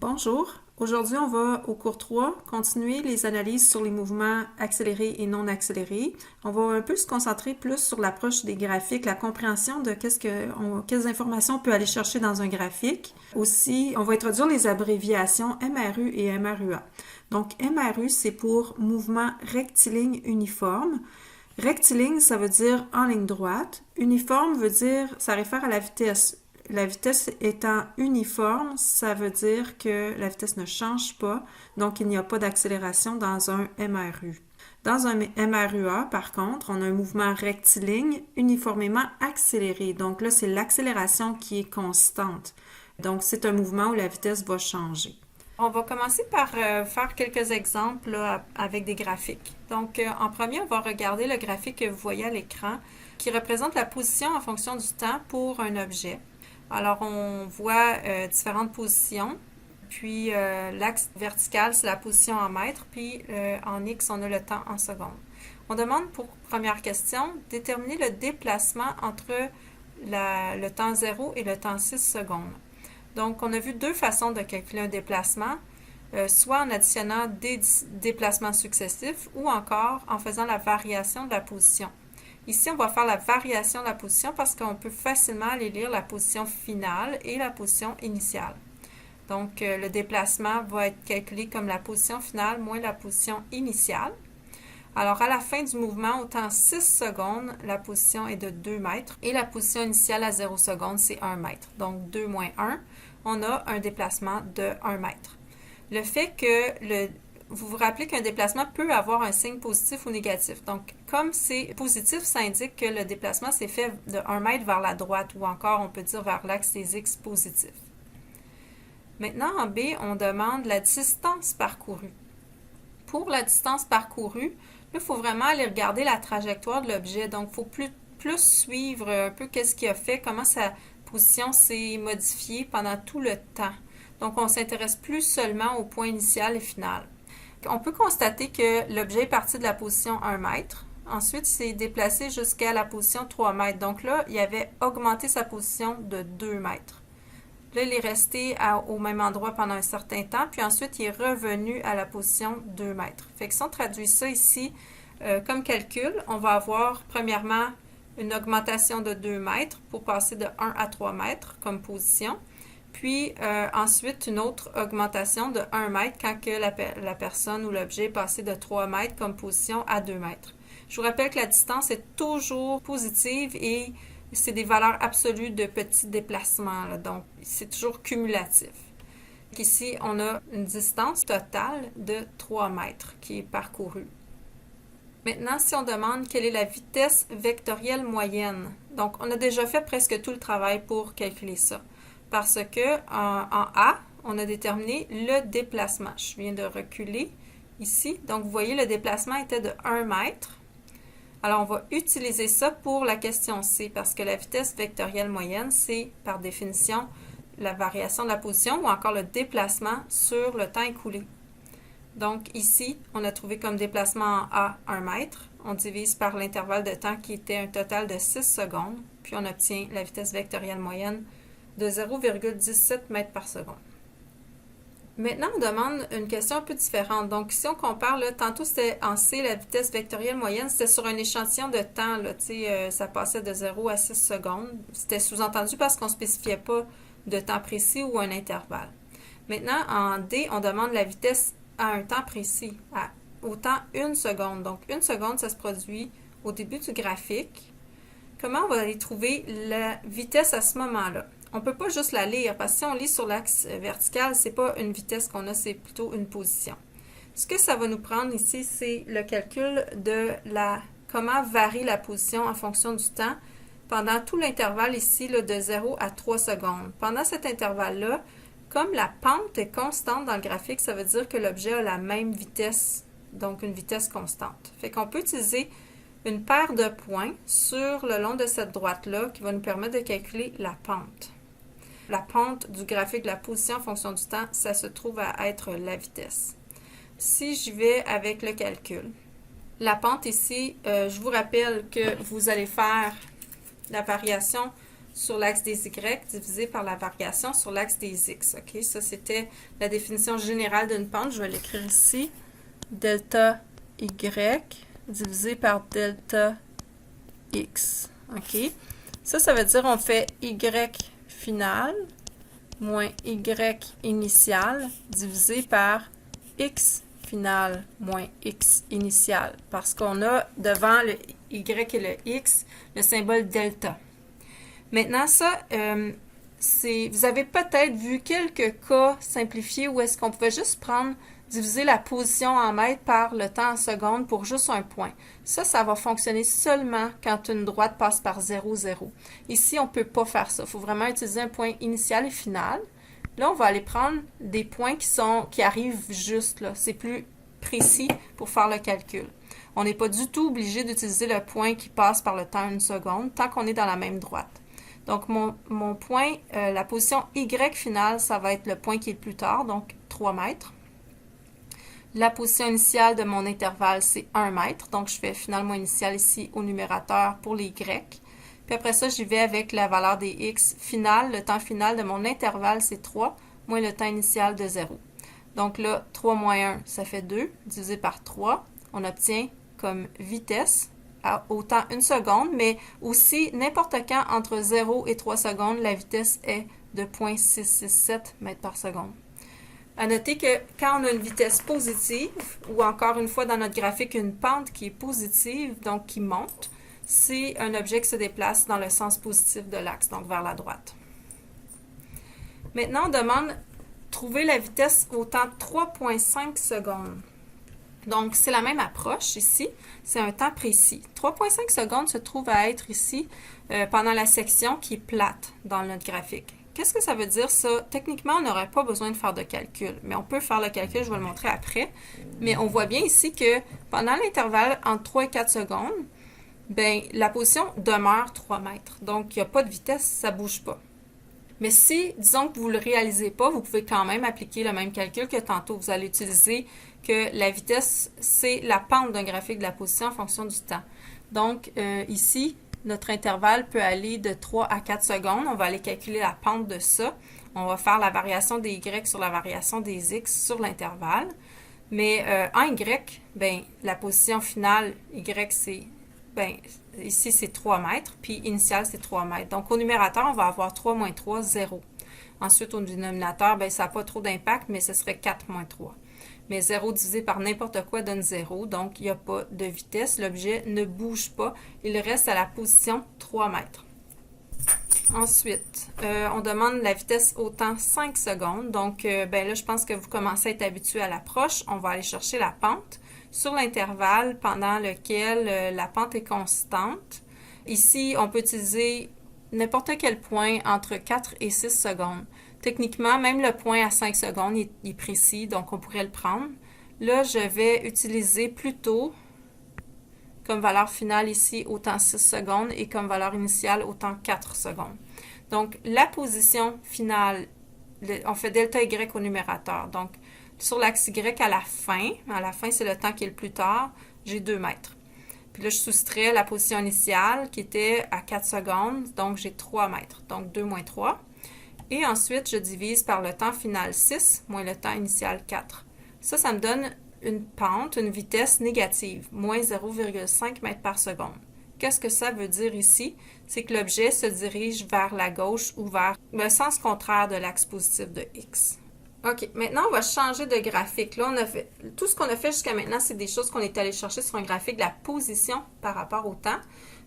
Bonjour, aujourd'hui on va au cours 3 continuer les analyses sur les mouvements accélérés et non accélérés. On va un peu se concentrer plus sur l'approche des graphiques, la compréhension de quelles informations on peut aller chercher dans un graphique. Aussi, on va introduire les abréviations MRU et MRUA. Donc MRU, c'est pour mouvement rectiligne uniforme. Rectiligne, ça veut dire en ligne droite. Uniforme veut dire, ça réfère à la vitesse. La vitesse étant uniforme, ça veut dire que la vitesse ne change pas, donc il n'y a pas d'accélération dans un MRU. Dans un MRUA, par contre, on a un mouvement rectiligne uniformément accéléré. Donc là, c'est l'accélération qui est constante. Donc c'est un mouvement où la vitesse va changer. On va commencer par faire quelques exemples là, avec des graphiques. Donc, en premier, on va regarder le graphique que vous voyez à l'écran qui représente la position en fonction du temps pour un objet. Alors, on voit différentes positions. Puis, l'axe vertical, c'est la position en mètres. Puis, en X, on a le temps en secondes. On demande pour première question, déterminer le déplacement entre le temps 0 et le temps 6 secondes. Donc, on a vu deux façons de calculer un déplacement, soit en additionnant des déplacements successifs ou encore en faisant la variation de la position. Ici, on va faire la variation de la position parce qu'on peut facilement aller lire la position finale et la position initiale. Donc, le déplacement va être calculé comme la position finale moins la position initiale. Alors, à la fin du mouvement, au temps 6 secondes, la position est de 2 mètres et la position initiale à 0 secondes, c'est 1 mètre. Donc, 2 moins 1, on a un déplacement de 1 mètre. Le fait que vous vous rappelez qu'un déplacement peut avoir un signe positif ou négatif. Donc, comme c'est positif, ça indique que le déplacement s'est fait de 1 mètre vers la droite ou encore, on peut dire, vers l'axe des X positifs. Maintenant, en B, on demande la distance parcourue. Pour la distance parcourue, là, il faut vraiment aller regarder la trajectoire de l'objet. Donc, il faut plus suivre un peu qu'est-ce qu'il a fait, comment sa position s'est modifiée pendant tout le temps. Donc, on s'intéresse plus seulement au point initial et final. On peut constater que l'objet est parti de la position 1 mètre. Ensuite, il s'est déplacé jusqu'à la position 3 mètres. Donc là, il avait augmenté sa position de 2 mètres. Là, il est resté au même endroit pendant un certain temps, puis ensuite, il est revenu à la position 2 mètres. Fait que si on traduit ça ici comme calcul, on va avoir premièrement une augmentation de 2 mètres pour passer de 1 à 3 mètres comme position. Puis ensuite, une autre augmentation de 1 mètre quand que la personne ou l'objet est passé de 3 mètres comme position à 2 mètres. Je vous rappelle que la distance est toujours positive et c'est des valeurs absolues de petits déplacements, là, donc c'est toujours cumulatif. Ici, on a une distance totale de 3 mètres qui est parcourue. Maintenant, si on demande quelle est la vitesse vectorielle moyenne, donc on a déjà fait presque tout le travail pour calculer ça. Parce que en A, on a déterminé le déplacement. Je viens de reculer ici. Donc, vous voyez, le déplacement était de 1 mètre. Alors, on va utiliser ça pour la question C parce que la vitesse vectorielle moyenne, c'est par définition la variation de la position ou encore le déplacement sur le temps écoulé. Donc, ici, on a trouvé comme déplacement en A 1 mètre. On divise par l'intervalle de temps qui était un total de 6 secondes. Puis, on obtient la vitesse vectorielle moyenne de 0,17 mètres par seconde. Maintenant, on demande une question un peu différente. Donc, si on compare, là, tantôt c'était en C, la vitesse vectorielle moyenne, c'était sur un échantillon de temps, là, ça passait de 0 à 6 secondes. C'était sous-entendu parce qu'on ne spécifiait pas de temps précis ou un intervalle. Maintenant, en D, on demande la vitesse à un temps précis, au temps 1 seconde. Donc, 1 seconde, ça se produit au début du graphique. Comment on va aller trouver la vitesse à ce moment-là? On ne peut pas juste la lire, parce que si on lit sur l'axe vertical, ce n'est pas une vitesse qu'on a, c'est plutôt une position. Ce que ça va nous prendre ici, c'est le calcul de comment varie la position en fonction du temps pendant tout l'intervalle ici là, de 0 à 3 secondes. Pendant cet intervalle-là, comme la pente est constante dans le graphique, ça veut dire que l'objet a la même vitesse, donc une vitesse constante. Fait qu'on peut utiliser une paire de points sur le long de cette droite-là qui va nous permettre de calculer la pente. La pente du graphique de la position en fonction du temps, ça se trouve à être la vitesse. Si j'y vais avec le calcul, la pente ici, je vous rappelle que vous allez faire la variation sur l'axe des Y divisé par la variation sur l'axe des X. OK? Ça, c'était la définition générale d'une pente. Je vais l'écrire ici. Delta Y divisé par delta X. OK? Ça veut dire on fait Y final moins Y initial divisé par X final moins X initial. Parce qu'on a devant le Y et le X le symbole delta. Maintenant, ça, vous avez peut-être vu quelques cas simplifiés où est-ce qu'on pouvait juste diviser la position en mètres par le temps en secondes pour juste un point. Ça va fonctionner seulement quand une droite passe par 0, 0. Ici, on ne peut pas faire ça. Il faut vraiment utiliser un point initial et final. Là, on va aller prendre des points qui arrivent juste là. C'est plus précis pour faire le calcul. On n'est pas du tout obligé d'utiliser le point qui passe par le temps une seconde tant qu'on est dans la même droite. Donc, mon point, la position Y finale, ça va être le point qui est le plus tard, donc 3 mètres. La position initiale de mon intervalle, c'est 1 mètre. Donc, je fais finalement initial ici au numérateur pour les Y. Puis après ça, j'y vais avec la valeur des X finale. Le temps final de mon intervalle, c'est 3, moins le temps initial de 0. Donc là, 3 moins 1, ça fait 2, divisé par 3. On obtient comme vitesse au temps 1 seconde, mais aussi n'importe quand entre 0 et 3 secondes, la vitesse est de 0,667 mètres par seconde. À noter que quand on a une vitesse positive, ou encore une fois dans notre graphique, une pente qui est positive, donc qui monte, c'est un objet qui se déplace dans le sens positif de l'axe, donc vers la droite. Maintenant, on demande trouver la vitesse au temps 3,5 secondes. Donc, c'est la même approche ici. C'est un temps précis. 3,5 secondes se trouve à être ici pendant la section qui est plate dans notre graphique. Qu'est-ce que ça veut dire, ça? Techniquement, on n'aurait pas besoin de faire de calcul, mais on peut faire le calcul, je vais le montrer après. Mais on voit bien ici que pendant l'intervalle entre 3 et 4 secondes, bien, la position demeure 3 mètres. Donc, il n'y a pas de vitesse, ça ne bouge pas. Mais si, disons que vous ne le réalisez pas, vous pouvez quand même appliquer le même calcul que tantôt. Vous allez utiliser que la vitesse, c'est la pente d'un graphique de la position en fonction du temps. Donc, ici, notre intervalle peut aller de 3 à 4 secondes. On va aller calculer la pente de ça. On va faire la variation des Y sur la variation des X sur l'intervalle. Mais en Y, ben, la position finale, Y, c'est, ben, ici, c'est 3 mètres, puis initial, c'est 3 mètres. Donc, au numérateur, on va avoir 3 moins 3, 0. Ensuite, au dénominateur, ben, ça n'a pas trop d'impact, mais ce serait 4 moins 3. Mais 0 divisé par n'importe quoi donne 0, donc il n'y a pas de vitesse. L'objet ne bouge pas. Il reste à la position 3 mètres. Ensuite, on demande la vitesse au temps 5 secondes. Donc, ben là, je pense que vous commencez à être habitué à l'approche. On va aller chercher la pente sur l'intervalle pendant lequel la pente est constante. Ici, on peut utiliser n'importe quel point entre 4 et 6 secondes. Techniquement, même le point à 5 secondes est précis, donc on pourrait le prendre. Là, je vais utiliser plutôt comme valeur finale ici au temps 6 secondes et comme valeur initiale au temps 4 secondes. Donc, la position finale, on fait delta Y au numérateur. Donc, sur l'axe Y à la fin c'est le temps qui est le plus tard, j'ai 2 mètres. Puis là, je soustrais la position initiale qui était à 4 secondes, donc j'ai 3 mètres. Donc, 2 moins 3. Et ensuite, je divise par le temps final 6 moins le temps initial 4. Ça me donne une pente, une vitesse négative, moins 0,5 mètres par seconde. Qu'est-ce que ça veut dire ici? C'est que l'objet se dirige vers la gauche ou vers le sens contraire de l'axe positif de X. OK, maintenant, on va changer de graphique. Là, tout ce qu'on a fait jusqu'à maintenant, c'est des choses qu'on est allé chercher sur un graphique de la position par rapport au temps.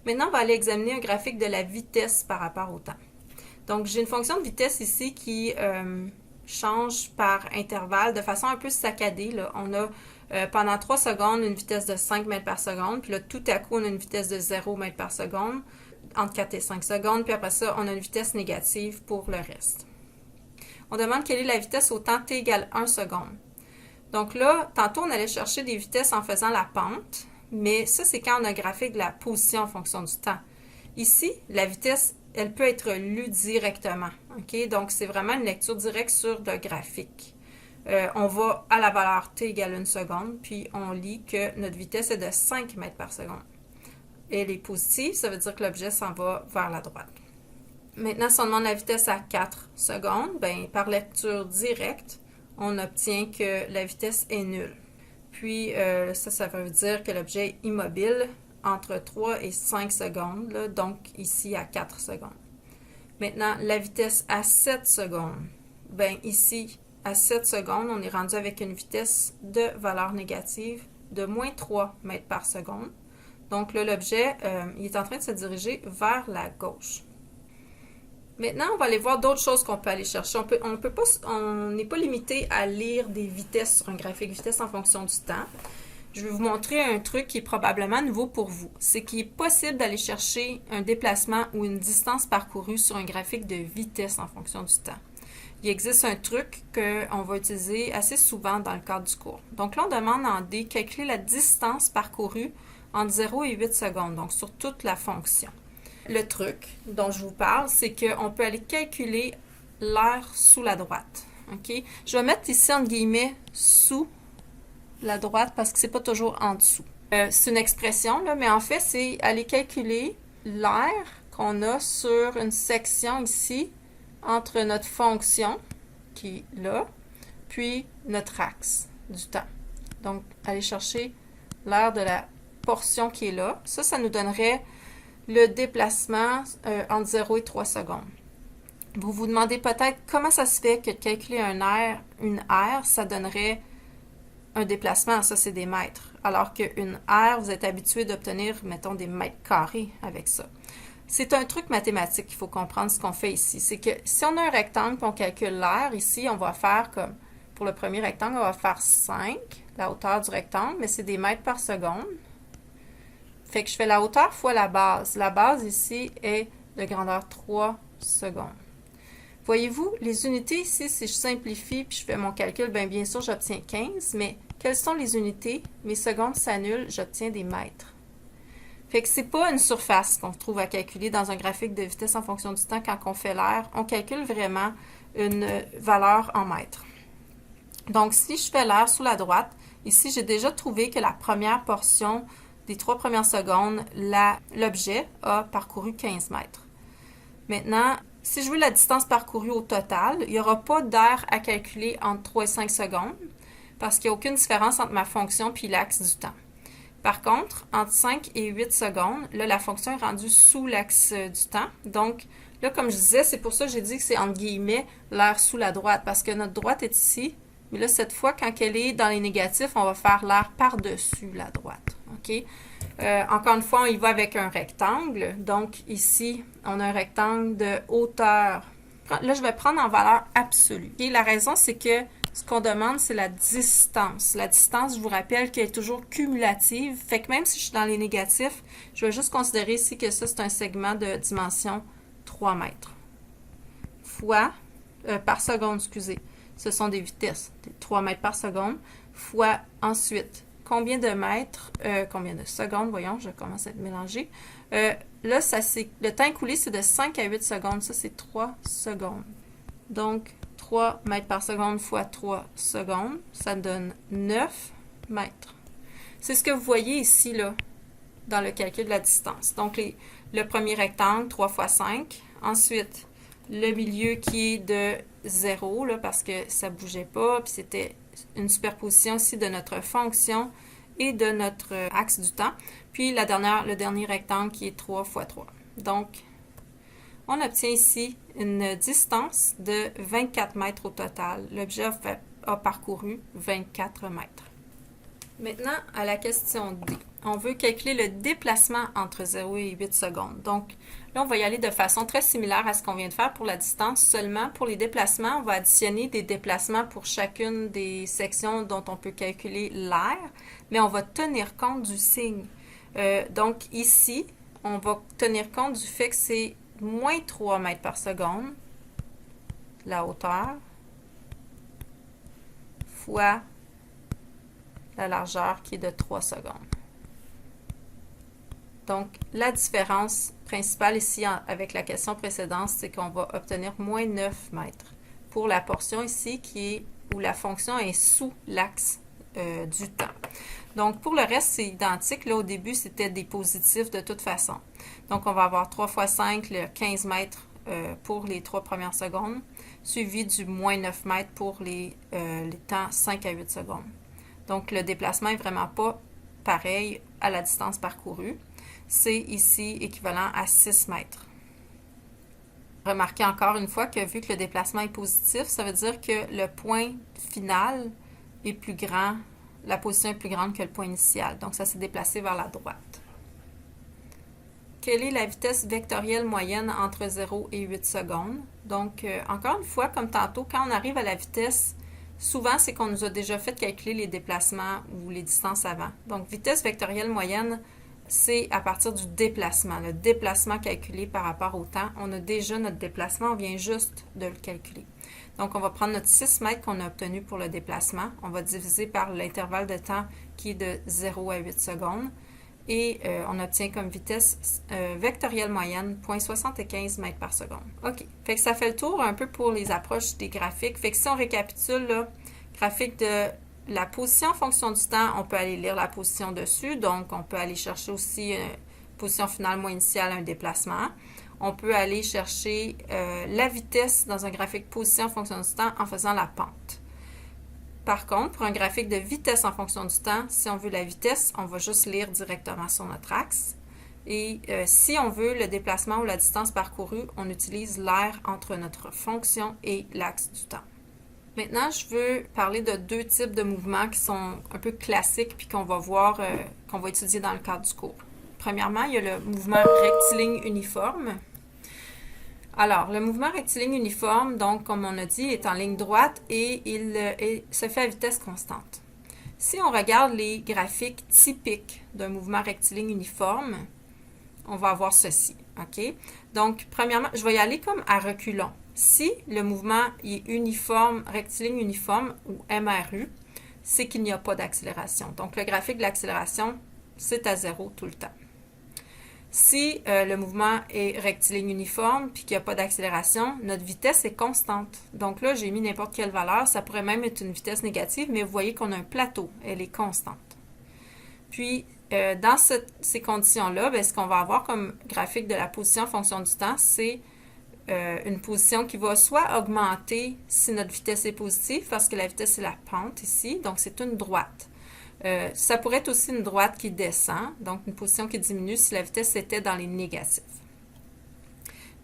Maintenant, on va aller examiner un graphique de la vitesse par rapport au temps. Donc, j'ai une fonction de vitesse ici qui change par intervalle de façon un peu saccadée. Là. On a pendant 3 secondes une vitesse de 5 mètres par seconde. Puis là, tout à coup, on a une vitesse de 0 mètres par seconde entre 4 et 5 secondes. Puis après ça, on a une vitesse négative pour le reste. On demande quelle est la vitesse au temps t égale 1 seconde. Donc là, tantôt, on allait chercher des vitesses en faisant la pente. Mais ça, c'est quand on a un graphique de la position en fonction du temps. Ici, la vitesse, elle peut être lue directement. Okay? Donc, c'est vraiment une lecture directe sur le graphique. On va à la valeur t égale 1 seconde, puis on lit que notre vitesse est de 5 mètres par seconde. Elle est positive, ça veut dire que l'objet s'en va vers la droite. Maintenant, si on demande la vitesse à 4 secondes, ben, par lecture directe, on obtient que la vitesse est nulle. Puis, ça veut dire que l'objet est immobile entre 3 et 5 secondes, là, donc ici à 4 secondes. Maintenant, la vitesse à 7 secondes. Ben, ici, à 7 secondes, on est rendu avec une vitesse de valeur négative de moins 3 mètres par seconde. Donc là, l'objet, il est en train de se diriger vers la gauche. Maintenant, on va aller voir d'autres choses qu'on peut aller chercher. On n'est pas limité à lire des vitesses sur un graphique vitesse en fonction du temps. Je vais vous montrer un truc qui est probablement nouveau pour vous. C'est qu'il est possible d'aller chercher un déplacement ou une distance parcourue sur un graphique de vitesse en fonction du temps. Il existe un truc qu'on va utiliser assez souvent dans le cadre du cours. Donc là, on demande en D, calculer la distance parcourue entre 0 et 8 secondes, donc sur toute la fonction. Le truc dont je vous parle, c'est qu'on peut aller calculer l'aire sous la droite. Okay? Je vais mettre ici, entre guillemets, sous la droite parce que c'est pas toujours en dessous. C'est une expression, là, mais en fait, c'est aller calculer l'aire qu'on a sur une section ici entre notre fonction, qui est là, puis notre axe du temps. Donc, aller chercher l'aire de la portion qui est là. Ça nous donnerait le déplacement entre 0 et 3 secondes. Vous vous demandez peut-être comment ça se fait que de calculer une aire, ça donnerait un déplacement, ça c'est des mètres. Alors qu'une aire, vous êtes habitué d'obtenir, mettons, des mètres carrés avec ça. C'est un truc mathématique qu'il faut comprendre ce qu'on fait ici. C'est que si on a un rectangle et on calcule l'aire, ici, on va faire comme, pour le premier rectangle, on va faire 5, la hauteur du rectangle, mais c'est des mètres par seconde. Fait que je fais la hauteur fois la base. La base ici est de grandeur 3 secondes. Voyez-vous, les unités ici, si je simplifie puis je fais mon calcul, bien sûr, j'obtiens 15, mais quelles sont les unités? Mes secondes s'annulent, j'obtiens des mètres. Fait que c'est pas une surface qu'on trouve à calculer dans un graphique de vitesse en fonction du temps quand on fait l'aire. On calcule vraiment une valeur en mètres. Donc, si je fais l'aire sous la droite, ici, j'ai déjà trouvé que la première portion des 3 premières secondes, l'objet a parcouru 15 mètres. Maintenant, si je veux la distance parcourue au total, il n'y aura pas d'aire à calculer entre 3 et 5 secondes parce qu'il n'y a aucune différence entre ma fonction et l'axe du temps. Par contre, entre 5 et 8 secondes, là, la fonction est rendue sous l'axe du temps. Donc, là, comme je disais, c'est pour ça que j'ai dit que c'est entre guillemets l'aire sous la droite parce que notre droite est ici. Mais là, cette fois, quand elle est dans les négatifs, on va faire l'aire par-dessus la droite. OK? Encore une fois, on y va avec un rectangle. Donc, ici, on a un rectangle de hauteur. Là, je vais prendre en valeur absolue. Et la raison, c'est que ce qu'on demande, c'est la distance. La distance, je vous rappelle qu'elle est toujours cumulative. Fait que même si je suis dans les négatifs, je vais juste considérer ici que ça, c'est un segment de dimension 3 mètres. Fois, par seconde, excusez. Ce sont des vitesses, 3 mètres par seconde, fois ensuite, combien de mètres, combien de secondes, voyons, je commence à être mélangée. Là, le temps écoulé, c'est de 5 à 8 secondes, ça c'est 3 secondes. Donc, 3 mètres par seconde fois 3 secondes, ça donne 9 mètres. C'est ce que vous voyez ici, là, dans le calcul de la distance. Donc, le premier rectangle, 3 fois 5, ensuite, le milieu qui est de 0, là, parce que ça ne bougeait pas, puis c'était une superposition aussi de notre fonction et de notre axe du temps. Puis le dernier rectangle qui est 3 fois 3. Donc, on obtient ici une distance de 24 mètres au total. L'objet a parcouru 24 mètres. Maintenant, à la question D. On veut calculer le déplacement entre 0 et 8 secondes. Donc, là, on va y aller de façon très similaire à ce qu'on vient de faire pour la distance. Seulement, pour les déplacements, on va additionner des déplacements pour chacune des sections dont on peut calculer l'aire, mais on va tenir compte du signe. Donc, ici, on va tenir compte du fait que c'est moins 3 mètres par seconde, la hauteur, fois la largeur qui est de 3 secondes. Donc, la différence principale ici avec la question précédente, c'est qu'on va obtenir moins 9 mètres pour la portion ici où la fonction est sous l'axe du temps. Donc, pour le reste, c'est identique. Là, au début, c'était des positifs de toute façon. Donc, on va avoir 3 fois 5, le 15 mètres pour les 3 premières secondes, suivi du moins 9 mètres pour les temps 5 à 8 secondes. Donc, le déplacement n'est vraiment pas pareil à la distance parcourue. C'est ici équivalent à 6 mètres. Remarquez encore une fois que vu que le déplacement est positif, ça veut dire que le point final est plus grand, la position est plus grande que le point initial. Donc, ça s'est déplacé vers la droite. Quelle est la vitesse vectorielle moyenne entre 0 et 8 secondes? Donc, encore une fois, comme tantôt, quand on arrive à la vitesse, souvent, c'est qu'on nous a déjà fait calculer les déplacements ou les distances avant. Donc, vitesse vectorielle moyenne, c'est à partir du déplacement. Le déplacement calculé par rapport au temps. On a déjà notre déplacement, on vient juste de le calculer. Donc, on va prendre notre 6 mètres qu'on a obtenu pour le déplacement. On va diviser par l'intervalle de temps qui est de 0 à 8 secondes. Et on obtient comme vitesse vectorielle moyenne 0,75 mètres par seconde. OK. Fait que ça fait le tour un peu pour les approches des graphiques. Fait que si on récapitule, là, graphique de la position en fonction du temps, on peut aller lire la position dessus. Donc, on peut aller chercher aussi position finale moins initiale, un déplacement. On peut aller chercher la vitesse dans un graphique position en fonction du temps en faisant la pente. Par contre, pour un graphique de vitesse en fonction du temps, si on veut la vitesse, on va juste lire directement sur notre axe. Et si on veut le déplacement ou la distance parcourue, on utilise l'aire entre notre fonction et l'axe du temps. Maintenant, je veux parler de 2 types de mouvements qui sont un peu classiques puis qu'on va voir, qu'on va étudier dans le cadre du cours. Premièrement, il y a le mouvement rectiligne uniforme. Alors, le mouvement rectiligne uniforme, donc, comme on a dit, est en ligne droite et il se fait à vitesse constante. Si on regarde les graphiques typiques d'un mouvement rectiligne uniforme, on va avoir ceci, OK? Donc, premièrement, je vais y aller comme à reculons. Si le mouvement est uniforme, rectiligne uniforme ou MRU, c'est qu'il n'y a pas d'accélération. Donc, le graphique de l'accélération, c'est à 0 tout le temps. Si le mouvement est rectiligne uniforme puis qu'il n'y a pas d'accélération, notre vitesse est constante. Donc là, j'ai mis n'importe quelle valeur. Ça pourrait même être une vitesse négative, mais vous voyez qu'on a un plateau. Elle est constante. Puis, dans ces conditions-là, ce qu'on va avoir comme graphique de la position en fonction du temps, c'est une position qui va soit augmenter si notre vitesse est positive, parce que la vitesse, c'est la pente ici, donc c'est une droite. Ça pourrait être aussi une droite qui descend, donc une position qui diminue si la vitesse était dans les négatifs.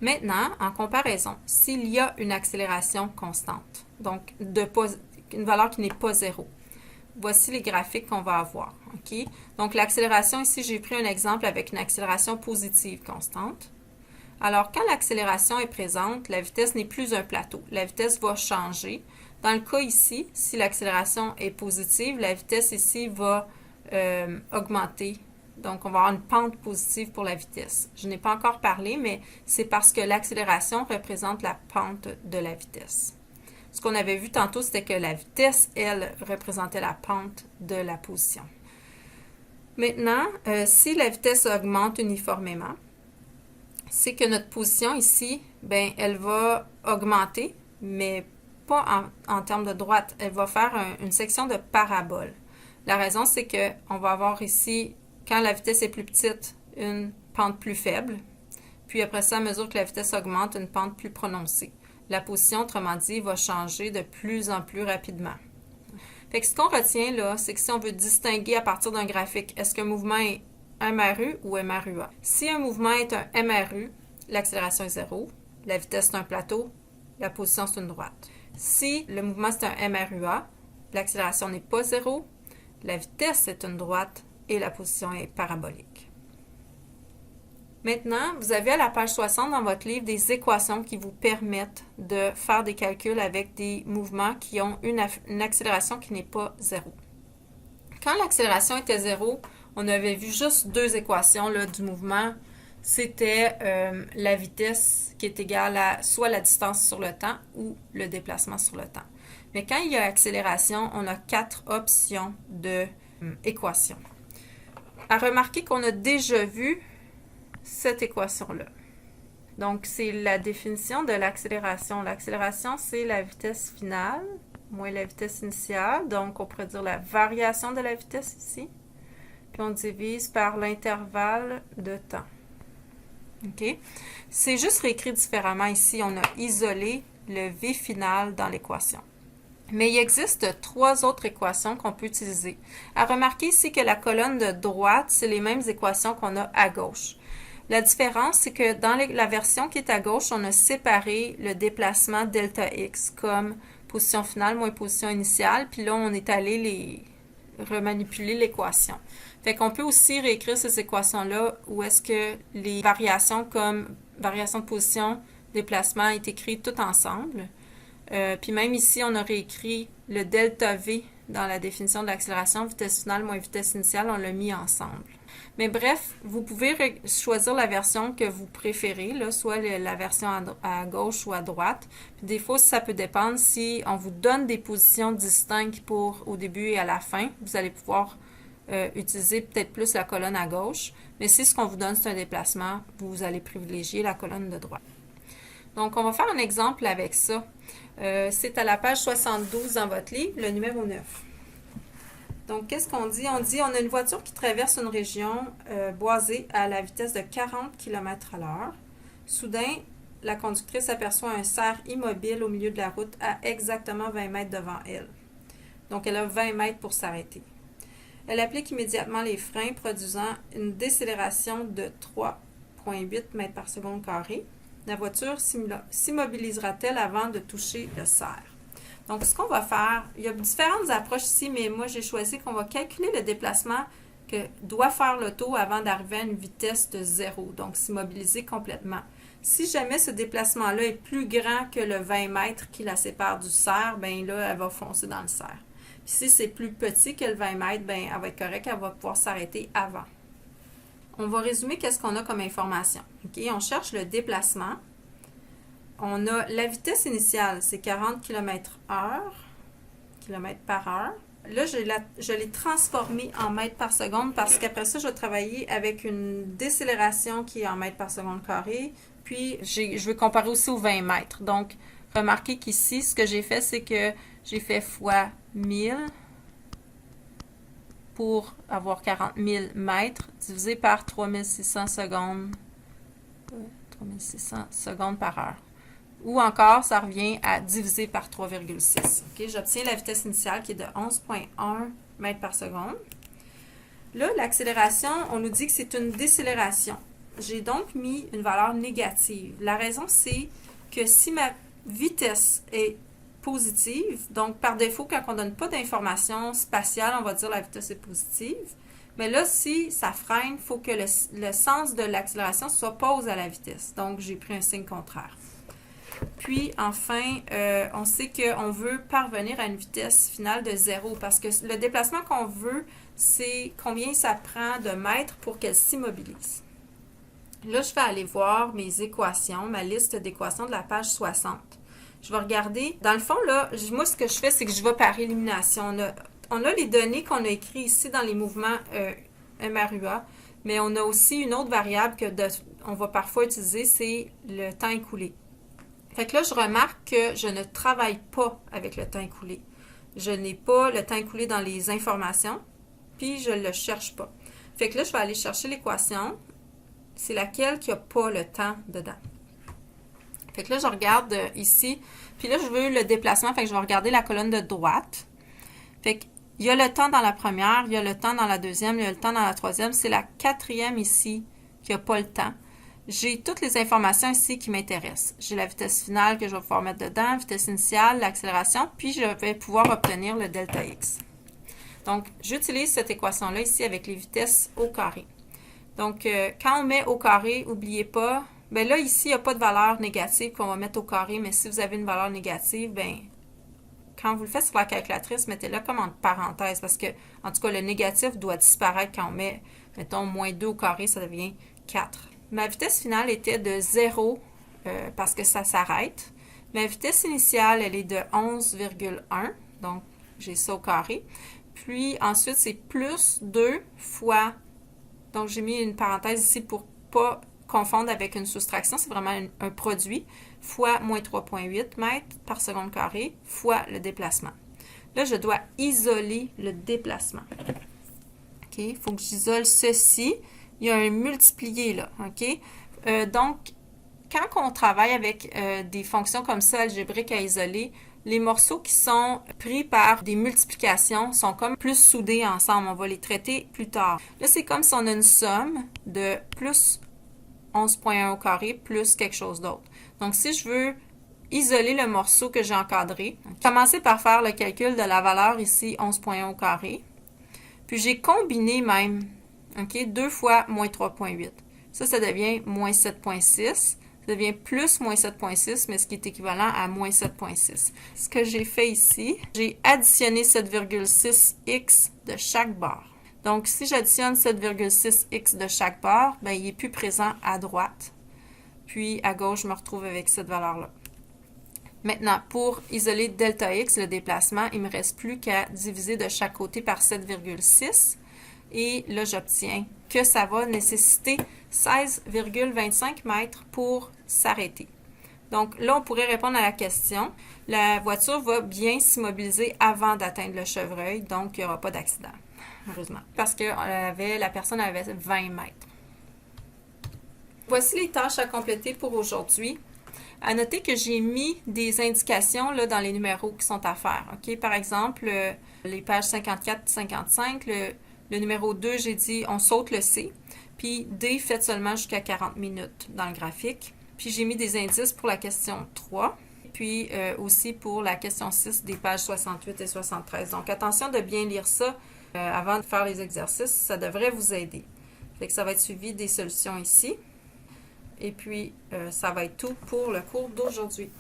Maintenant, en comparaison, s'il y a une accélération constante, donc une valeur qui n'est pas 0, voici les graphiques qu'on va avoir. Okay? Donc, l'accélération, ici, j'ai pris un exemple avec une accélération positive constante. Alors, quand l'accélération est présente, la vitesse n'est plus un plateau. La vitesse va changer. Dans le cas ici, si l'accélération est positive, la vitesse ici va augmenter. Donc, on va avoir une pente positive pour la vitesse. Je n'ai pas encore parlé, mais c'est parce que l'accélération représente la pente de la vitesse. Ce qu'on avait vu tantôt, c'était que la vitesse, elle, représentait la pente de la position. Maintenant, si la vitesse augmente uniformément, c'est que notre position ici, elle va augmenter, mais pas en termes de droite. Elle va faire une section de parabole. La raison, c'est qu'on va avoir ici, quand la vitesse est plus petite, une pente plus faible. Puis après ça, à mesure que la vitesse augmente, une pente plus prononcée. La position, autrement dit, va changer de plus en plus rapidement. Fait que ce qu'on retient là, c'est que si on veut distinguer à partir d'un graphique, est-ce qu'un mouvement est MRU ou MRUA? Si un mouvement est un MRU, l'accélération est 0, la vitesse c'est un plateau, la position c'est une droite. Si le mouvement c'est un MRUA, l'accélération n'est pas 0, la vitesse est une droite et la position est parabolique. Maintenant, vous avez à la page 60 dans votre livre des équations qui vous permettent de faire des calculs avec des mouvements qui ont une accélération qui n'est pas 0. Quand l'accélération était 0, on avait vu juste 2 équations là, du mouvement. C'était la vitesse qui est égale à soit la distance sur le temps ou le déplacement sur le temps. Mais quand il y a accélération, on a 4 options d'équations. À remarquer qu'on a déjà vu cette équation-là. Donc, c'est la définition de l'accélération. L'accélération, c'est la vitesse finale moins la vitesse initiale. Donc, on pourrait dire la variation de la vitesse ici. Puis, on divise par l'intervalle de temps. OK? C'est juste réécrit différemment ici. On a isolé le V final dans l'équation. Mais il existe 3 autres équations qu'on peut utiliser. À remarquer ici que la colonne de droite, c'est les mêmes équations qu'on a à gauche. La différence, c'est que dans la version qui est à gauche, on a séparé le déplacement delta x comme position finale moins position initiale, puis là, on est allé remanipuler l'équation. Fait qu'on peut aussi réécrire ces équations-là où est-ce que les variations comme variation de position, déplacement est écrit tout ensemble. Puis même ici, on a réécrit le delta V dans la définition de l'accélération, vitesse finale moins vitesse initiale, on l'a mis ensemble. Mais bref, vous pouvez choisir la version que vous préférez, là, soit la version à gauche ou à droite. Puis des fois, ça peut dépendre si on vous donne des positions distinctes pour au début et à la fin. Vous allez pouvoir utiliser peut-être plus la colonne à gauche. Mais si ce qu'on vous donne, c'est un déplacement, vous allez privilégier la colonne de droite. Donc, on va faire un exemple avec ça. C'est à la page 72 dans votre livre, le numéro 9. Donc, qu'est-ce qu'on dit? On dit, on a une voiture qui traverse une région boisée à la vitesse de 40 km/h. Soudain, la conductrice aperçoit un cerf immobile au milieu de la route à exactement 20 mètres devant elle. Donc, elle a 20 mètres pour s'arrêter. Elle applique immédiatement les freins, produisant une décélération de 3,8 mètres par seconde carré. La voiture s'immobilisera-t-elle avant de toucher le cerf? Donc, ce qu'on va faire, il y a différentes approches ici, mais moi, j'ai choisi qu'on va calculer le déplacement que doit faire l'auto avant d'arriver à une vitesse de 0, donc s'immobiliser complètement. Si jamais ce déplacement-là est plus grand que le 20 mètres qui la sépare du cerf, bien là, elle va foncer dans le cerf. Puis si c'est plus petit que le 20 mètres, bien, elle va être correcte, elle va pouvoir s'arrêter avant. On va résumer qu'est-ce qu'on a comme information. OK? On cherche le déplacement. On a la vitesse initiale, c'est 40 km/h, km par heure. Là, je l'ai transformé en mètres par seconde parce qu'après ça, je vais travailler avec une décélération qui est en mètres par seconde carré. Puis, je vais comparer aussi aux 20 mètres. Donc, remarquez qu'ici, ce que j'ai fait, c'est que j'ai fait fois 1000 pour avoir 40 000 mètres divisé par 3600 secondes, 3600 secondes par heure. Ou encore, ça revient à diviser par 3,6. Okay? J'obtiens la vitesse initiale qui est de 11,1 mètres par seconde. Là, l'accélération, on nous dit que c'est une décélération. J'ai donc mis une valeur négative. La raison, c'est que si ma vitesse est positive, donc par défaut, quand on ne donne pas d'information spatiale, on va dire la vitesse est positive. Mais là, si ça freine, il faut que le sens de l'accélération soit pause à la vitesse. Donc, j'ai pris un signe contraire. Puis, enfin, on sait qu'on veut parvenir à une vitesse finale de 0 parce que le déplacement qu'on veut, c'est combien ça prend de mètres pour qu'elle s'immobilise. Là, je vais aller voir mes équations, ma liste d'équations de la page 60. Je vais regarder. Dans le fond, là, moi, ce que je fais, c'est que je vais par élimination. On a les données qu'on a écrites ici dans les mouvements MRUA, mais on a aussi une autre variable qu'on va parfois utiliser, c'est le temps écoulé. Fait que là, je remarque que je ne travaille pas avec le temps écoulé. Je n'ai pas le temps écoulé dans les informations, puis je ne le cherche pas. Fait que là, je vais aller chercher l'équation. C'est laquelle qui n'a pas le temps dedans. Fait que là, je regarde ici. Puis là, je veux le déplacement. Fait que je vais regarder la colonne de droite. Fait qu'il y a le temps dans la première, il y a le temps dans la deuxième, il y a le temps dans la troisième. C'est la quatrième ici qui n'a pas le temps. J'ai toutes les informations ici qui m'intéressent. J'ai la vitesse finale que je vais pouvoir mettre dedans, vitesse initiale, l'accélération, puis je vais pouvoir obtenir le delta x. Donc, j'utilise cette équation-là ici avec les vitesses au carré. Donc, quand on met au carré, n'oubliez pas, bien là, ici, il n'y a pas de valeur négative qu'on va mettre au carré, mais si vous avez une valeur négative, bien, quand vous le faites sur la calculatrice, mettez-le comme entre parenthèses, parce que, en tout cas, le négatif doit disparaître quand on met, mettons, moins 2 au carré, ça devient 4. Ma vitesse finale était de 0 parce que ça s'arrête. Ma vitesse initiale, elle est de 11,1, donc j'ai ça au carré. Puis ensuite, c'est plus 2 fois, donc j'ai mis une parenthèse ici pour ne pas confondre avec une soustraction, c'est vraiment un produit, fois moins 3,8 mètres par seconde carré, fois le déplacement. Là, je dois isoler le déplacement. OK? Il faut que j'isole ceci. Il y a un multiplié là, OK? Donc, quand on travaille avec des fonctions comme ça, algébriques à isoler, les morceaux qui sont pris par des multiplications sont comme plus soudés ensemble. On va les traiter plus tard. Là, c'est comme si on a une somme de plus 11,1 au carré plus quelque chose d'autre. Donc, si je veux isoler le morceau que j'ai encadré, commencer par faire le calcul de la valeur ici, 11,1 au carré. Puis, j'ai combiné même, OK, 2 fois moins 3,8. Ça devient moins 7,6. Ça devient plus moins 7,6, mais ce qui est équivalent à moins 7,6. Ce que j'ai fait ici, j'ai additionné 7,6x de chaque barre. Donc, si j'additionne 7,6x de chaque barre, ben, il n'est plus présent à droite. Puis, à gauche, je me retrouve avec cette valeur-là. Maintenant, pour isoler delta x, le déplacement, il ne me reste plus qu'à diviser de chaque côté par 7,6. Et là, j'obtiens que ça va nécessiter 16,25 mètres pour s'arrêter. Donc là, on pourrait répondre à la question. La voiture va bien s'immobiliser avant d'atteindre le chevreuil, donc il n'y aura pas d'accident, heureusement. Parce que la personne avait 20 mètres. Voici les tâches à compléter pour aujourd'hui. À noter que j'ai mis des indications là, dans les numéros qui sont à faire. Okay? Par exemple, les pages 54-55, le numéro 2, j'ai dit on saute le C. Puis D, faites seulement jusqu'à 40 minutes dans le graphique. Puis j'ai mis des indices pour la question 3. Puis aussi pour la question 6 des pages 68 et 73. Donc attention de bien lire ça avant de faire les exercices. Ça devrait vous aider. Fait que ça va être suivi des solutions ici. Et puis, ça va être tout pour le cours d'aujourd'hui.